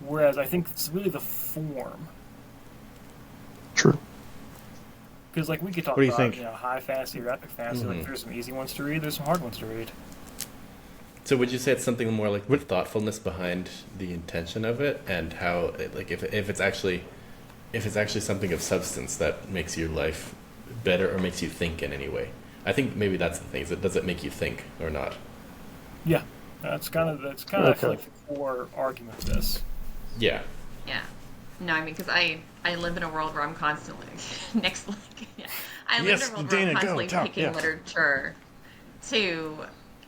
Whereas I think it's really the form. True. Because like we could talk What do you about, think? high fantasy or epic fantasy. Like there's some easy ones to read, there's some hard ones to read. So would you say it's something more like the thoughtfulness behind the intention of it, and how, like, if it's actually something of substance that makes your life better or makes you think in any way? I think maybe that's the thing. Is does it make you think or not? Yeah, that's kind of I feel Okay. like the core argument of this. Yeah. Yeah. No, I mean, because I live in a world where I'm constantly next. I live Yes, in a world Dana, where I'm go, constantly talk, picking yeah. literature to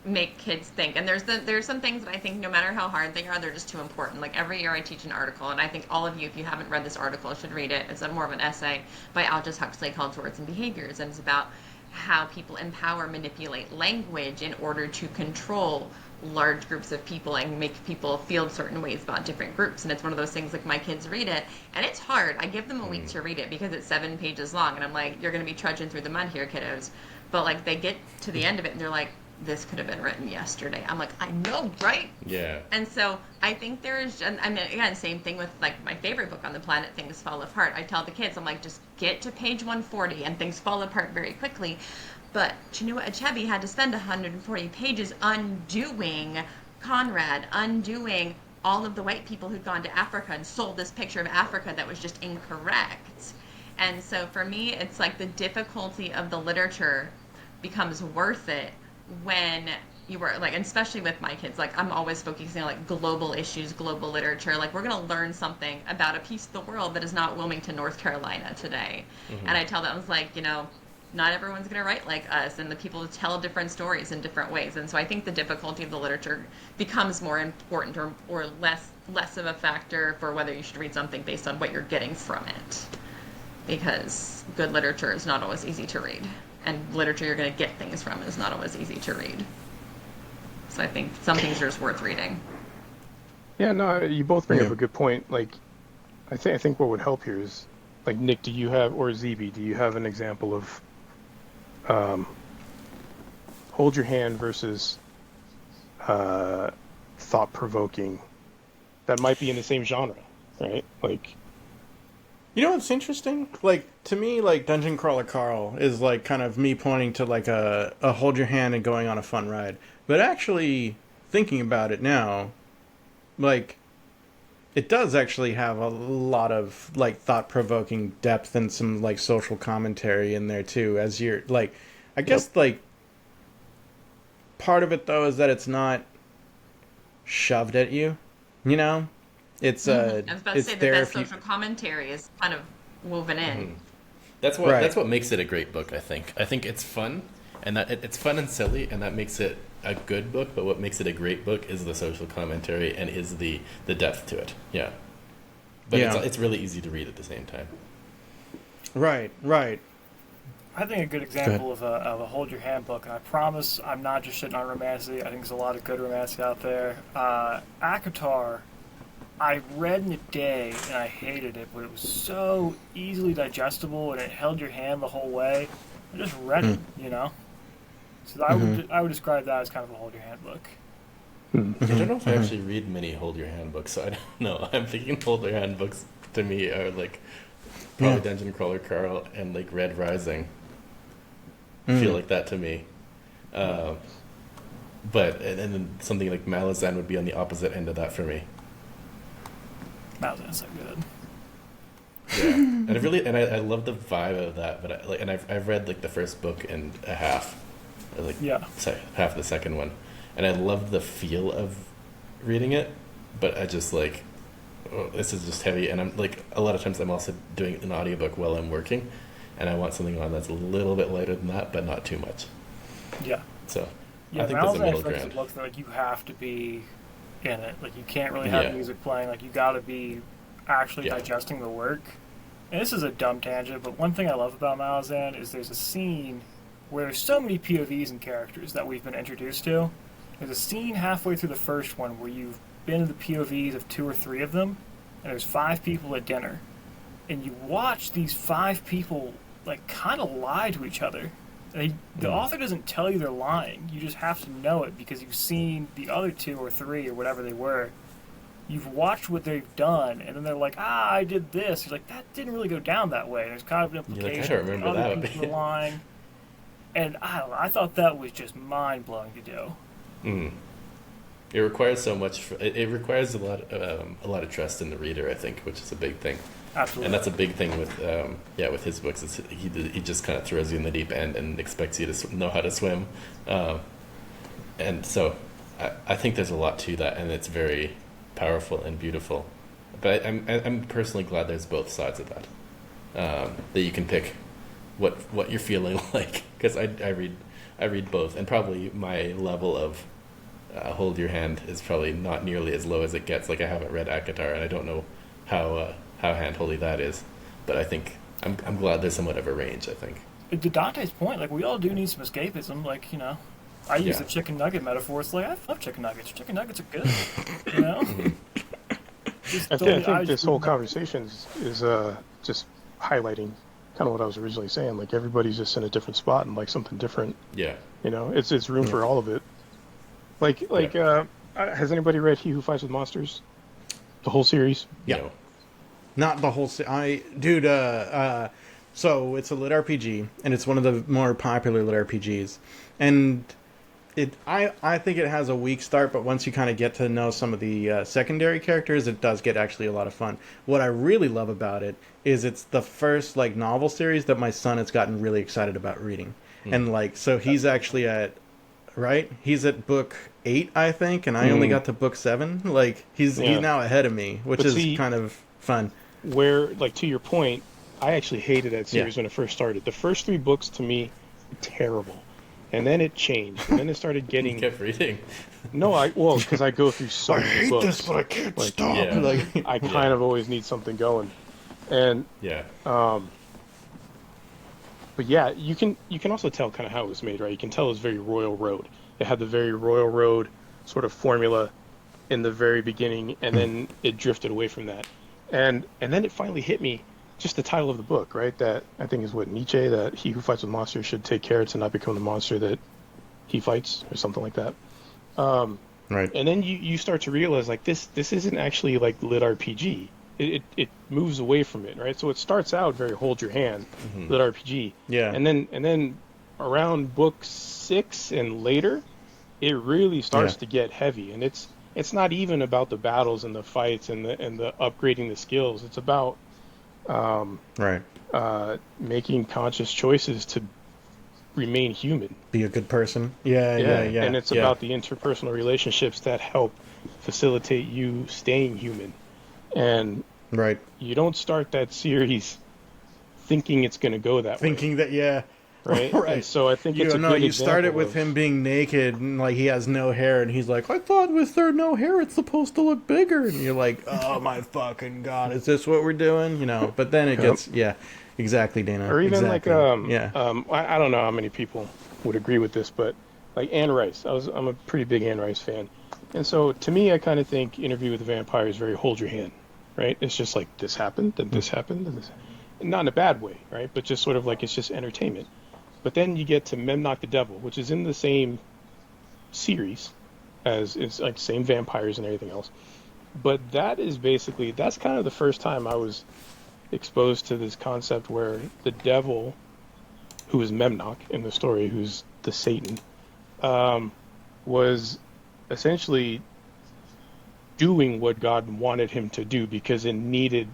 make kids think. And there's some things that I think no matter how hard they are, they're just too important. Like every year I teach an article, and I think all of you, if you haven't read this article, should read it. It's more of an essay by Aldous Huxley called Words and Behaviors, and it's about how people empower, manipulate language in order to control large groups of people and make people feel certain ways about different groups. And it's one of those things, like, my kids read it and it's hard. I give them a week to read it because it's 7 pages long, and I'm like, you're going to be trudging through the mud here, kiddos. But like, they get to the end of it and they're like, this could have been written yesterday. I'm like, I know, right? Yeah. And so I think there's, and I mean, again, same thing with like my favorite book on the planet, Things Fall Apart. I tell the kids, I'm like, just get to page 140 and things fall apart very quickly. But Chinua Achebe had to spend 140 pages undoing Conrad, undoing all of the white people who'd gone to Africa and sold this picture of Africa that was just incorrect. And so for me, it's like the difficulty of the literature becomes worth it when you were like, and especially with my kids, like I'm always focusing on like global issues, global literature. Like we're going to learn something about a piece of the world that is not Wilmington, North Carolina today. And I tell them, I was like, not everyone's going to write like us, and the people tell different stories in different ways. And so I think the difficulty of the literature becomes more important or less of a factor for whether you should read something based on what you're getting from it. Because good literature is not always easy to read. And literature you're going to get things from is not always easy to read. So I think some things are just worth reading. Yeah, no, you both bring up Yeah. a good point. Like, I think what would help here is, like, Nick, do you have, or ZB, do you have an example of hold your hand versus thought-provoking that might be in the same genre, right? Like, You know what's interesting? Like, to me, like, Dungeon Crawler Carl is, like, kind of me pointing to, like, a hold your hand and going on a fun ride. But actually, thinking about it now, like, it does actually have a lot of, like, thought-provoking depth and some, like, social commentary in there, too. As you're, like, I guess like part of it though is that it's not shoved at you. You know, it's I was about to it's say there the if best social commentary is kind of woven in. That's what Right. that's what makes it a great book. I think it's fun, and that it's fun and silly, and that makes it a good book. But what makes it a great book is the social commentary and is the depth to it. Yeah, but Yeah. it's really easy to read at the same time. Right. I think a good example of a hold your hand book, and I promise I'm not just shitting on romancy. I think there's a lot of good romancy out there. ACOTAR, I read in a day and I hated it, but it was so easily digestible and it held your hand the whole way. I just read it, you know. So I would describe that as kind of a hold your hand book. I don't know if I actually read many hold your hand books, so I don't know. I'm thinking hold your hand books to me are like probably Dungeon Crawler Carl and like Red Rising. Feel like that to me. But and then something like Malazan would be on the opposite end of that for me. Malazan's so good. Yeah, and I love the vibe of that. But I've read like the first book and a half, or like half of the second one, and I love the feel of reading it. But I just like, oh, this is just heavy, and I'm like a lot of times I'm also doing an audiobook while I'm working, and I want something on that's a little bit lighter than that, but not too much. Yeah. So Yeah, I think there's a middle Malazan's ground. a book that like you have to be in it. Like you can't really have music playing. Like you got to be actually digesting the work. And this is a dumb tangent, but one thing I love about Malazan is there's a scene where there's so many POVs and characters that we've been introduced to. There's a scene halfway through the first one where you've been in the POVs of 2 or 3 of them, and there's 5 people at dinner, and you watch these 5 people like kind of lie to each other. The author doesn't tell you they're lying. You just have to know it because you've seen the other 2 or 3 or whatever they were. You've watched what they've done, and then they're like, I did this. You're like, that didn't really go down that way. And there's kind of an implication I don't remember that other that. people are lying. And I don't know, I thought that was just mind-blowing to do. It requires so much. It requires a lot of trust in the reader, I think, which is a big thing. Absolutely. And that's a big thing with with his books. Is he just kind of throws you in the deep end and expects you to know how to swim, and so I think there's a lot to that, and it's very powerful and beautiful. But I'm personally glad there's both sides of that. That you can pick what you're feeling like, because I read both, and probably my level of hold your hand is probably not nearly as low as it gets. Like I haven't read ACOTAR, and I don't know how handholdy that is, but I think I'm glad there's somewhat of a range. I think To Dante's point, like we all do need some escapism. Like I use the chicken nugget metaphor. It's like I love chicken nuggets. Chicken nuggets are good. You know. I think this whole conversation is just highlighting kind of what I was originally saying. Like everybody's just in a different spot and like something different. Yeah. You know, it's room for all of it. Has anybody read He Who Fights with Monsters? The whole series? Yeah. No. Not the whole. So it's a lit RPG, and it's one of the more popular lit RPGs, and I think it has a weak start, but once you kind of get to know some of the secondary characters, it does get actually a lot of fun. What I really love about it is it's the first like novel series that my son has gotten really excited about reading, and like so he's actually he's at book 8, I think, and I only got to book 7. Like he's now ahead of me, which is kind of fun. Where, like, to your point, I actually hated that series when it first started. The first 3 books, to me, terrible. And then it changed. And then it started getting... You kept reading. No, because I go through so many hate books. this, but I can't stop. Yeah. Like, I kind of always need something going. And... Yeah. But yeah, you can also tell kind of how it was made, right? You can tell it was very Royal Road. It had the very Royal Road sort of formula in the very beginning, and then it drifted away from that. And then it finally hit me, just the title of the book, right? That I think is what Nietzsche, that he who fights with monsters should take care to not become the monster that he fights, or something like that. right. And then you start to realize like this isn't actually like lit RPG. It moves away from it, right? So it starts out very hold your hand, lit RPG. Yeah. And then around book 6 and later, it really starts to get heavy, and it's not even about the battles and the fights and the upgrading the skills. It's about making conscious choices to remain human. Be a good person. Yeah. And it's about the interpersonal relationships that help facilitate you staying human. And right. You don't start that series thinking it's going to go that way. Thinking that, yeah. Right? Right. And so I think it's a good you start it with of... him being naked and like he has no hair and he's like, I thought with there no hair it's supposed to look bigger, and you're like, oh my fucking god, is this what we're doing? You know, but then it gets exactly, Dana. Or even exactly. I don't know how many people would agree with this, but like Anne Rice. I'm a pretty big Anne Rice fan. And so to me I kind of think Interview with the Vampire is very hold your hand, right? It's just like this happened, then this happened, and this, not in a bad way, right? But just sort of like it's just entertainment. But then you get to Memnoch the Devil, which is in the same series as it's like same vampires and everything else. But that's kind of the first time I was exposed to this concept where the devil, who is Memnoch in the story, who's the Satan, was essentially doing what God wanted him to do because there needed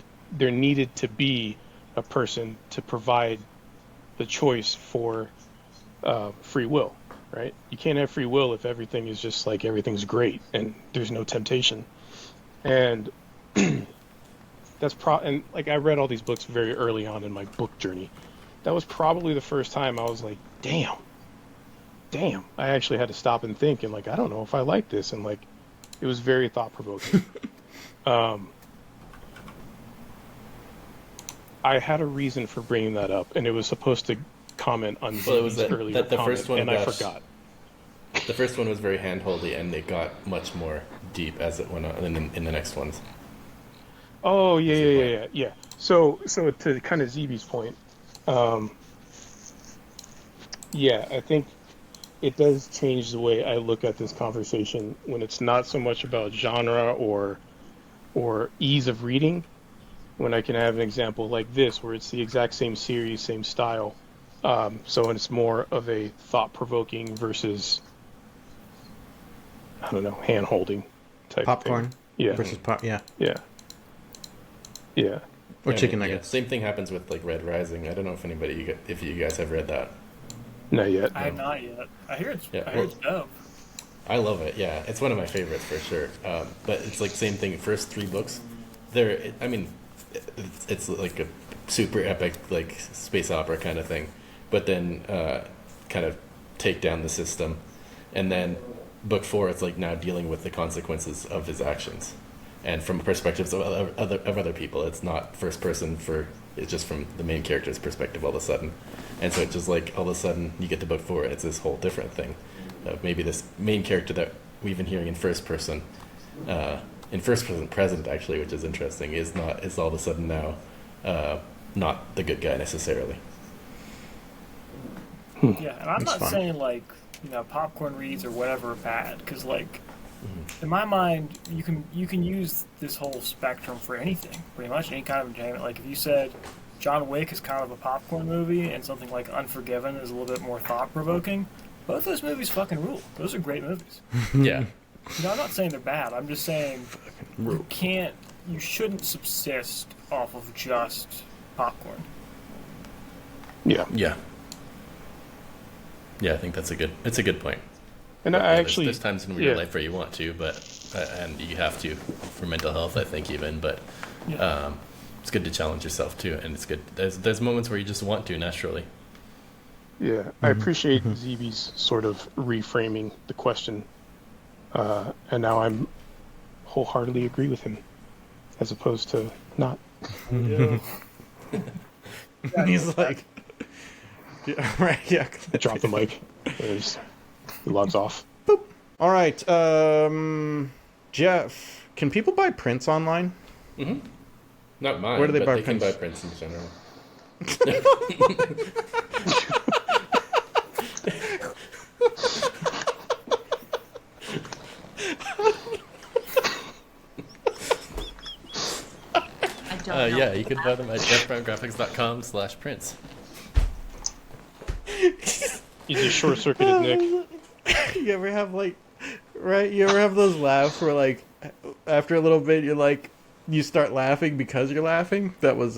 to be a person to provide the choice for free will, right? You can't have free will if everything is just like everything's great and there's no temptation. And and like I read all these books very early on in my book journey. That was probably the first time I was like, damn. I actually had to stop and think and like, I don't know if I like this, and like it was very thought provoking. I had a reason for bringing that up, and it was supposed to comment on Z's earlier the comment, first one and I forgot. The first one was very handholdy, and it got much more deep as it went on in the next ones. Oh, yeah. So to kind of ZB's point, I think it does change the way I look at this conversation when it's not so much about genre or ease of reading. When I can have an example like this, where it's the exact same series, same style, so it's more of a thought-provoking versus, I don't know, hand-holding type popcorn. Thing. Yeah. Versus yeah. Or chicken nuggets. Same thing happens with like Red Rising. I don't know if you guys have read that. Not yet. I have not yet. I hear it's dope. I love it. Yeah, it's one of my favorites for sure. But it's like same thing. First 3 books, it's like a super epic like space opera kind of thing, but then kind of take down the system, and then book 4 it's like now dealing with the consequences of his actions, and from perspectives of other people. It's not first person it's just from the main character's perspective all of a sudden, and so it's just like all of a sudden you get to book 4, it's this whole different thing. Maybe this main character that we've been hearing in first person present actually, which is interesting, is all of a sudden now not the good guy necessarily. Yeah, and I'm not saying like popcorn reads or whatever are bad, because like in my mind you can use this whole spectrum for anything, pretty much any kind of entertainment. Like if you said John Wick is kind of a popcorn movie and something like Unforgiven is a little bit more thought provoking, both those movies fucking rule. Those are great movies. Yeah. I'm not saying they're bad. I'm just saying you shouldn't subsist off of just popcorn. Yeah. I think it's a good point. And there's times in your life where you want to, but and you have to for mental health, I think even. But it's good to challenge yourself too, and it's good. There's moments where you just want to naturally. Yeah, I appreciate ZB's sort of reframing the question, and now I'm wholeheartedly agree with him, as opposed to not. He's like, right, yeah. Drop the mic. He logs off. Boop. All right, Jeff, can people buy prints online? Mm-hmm. Not mine. Where do they but buy they prints? Can buy prints in general. Yeah, you can buy them at jeffbrowngraphics.com/prints. You just short-circuited Nick. You ever have you ever have those laughs where like after a little bit you start laughing because you're laughing? That was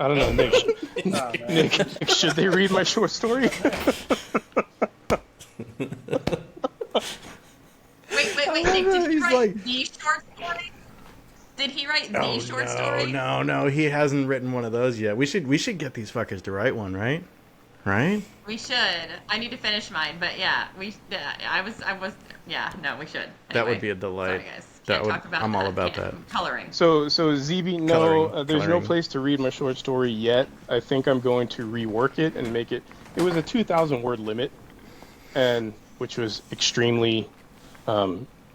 I don't know, Nick. Oh, man. Nick, should they read my short story? Wait, Nick, did he He's write like- the short story? Did he write the Oh, short story? no, he hasn't written one of those yet. We should get these fuckers to write one, right? Right? We should. I need to finish mine, but yeah, we should. That would Anyway, be a delight. Sorry, guys. That Can't would- talk about I'm all that. about Yeah, that. Coloring. So ZB, no, Coloring, there's no coloring. place to read my short story yet. I think I'm going to rework it and make it. It was a 2,000 word limit, and which was extremely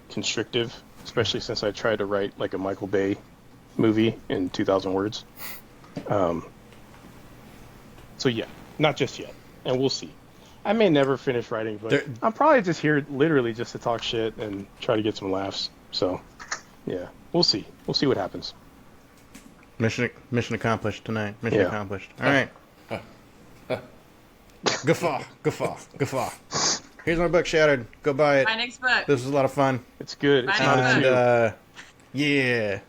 constrictive, especially since I tried to write like a Michael Bay movie in 2,000 words. So yeah, not just yet, and we'll see. I may never finish writing, but I'm probably just here literally just to talk shit and try to get some laughs. So, yeah, we'll see. We'll see what happens. Mission accomplished tonight. Mission Yeah. accomplished. All right. Guffaw. Here's my book, Shattered. Go buy it. My next book. This was a lot of fun. It's good. It's Bye, not a bye. two. Yeah.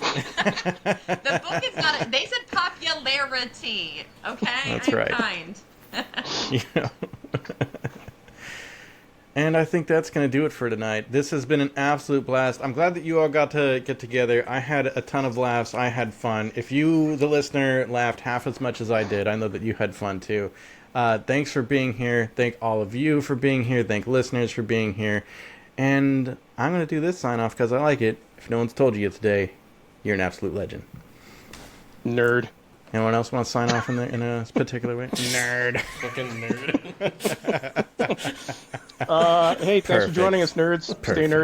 The book is not. They said popularity. Okay, That's I'm right. kind. Yeah. And I think that's going to do it for tonight. This has been an absolute blast. I'm glad that you all got to get together. I had a ton of laughs. I had fun. If you, the listener, laughed half as much as I did, I know that you had fun too. Thanks for being here. Thank all of you for being here. Thank listeners for being here. And I'm going to do this sign off because I like it. If no one's told you yet today, you're an absolute legend. Nerd. Anyone else want to sign off in a particular way? Nerd. Fucking nerd. Hey, thanks Perfect. for joining us, nerds. Stay Perfect. nerdy.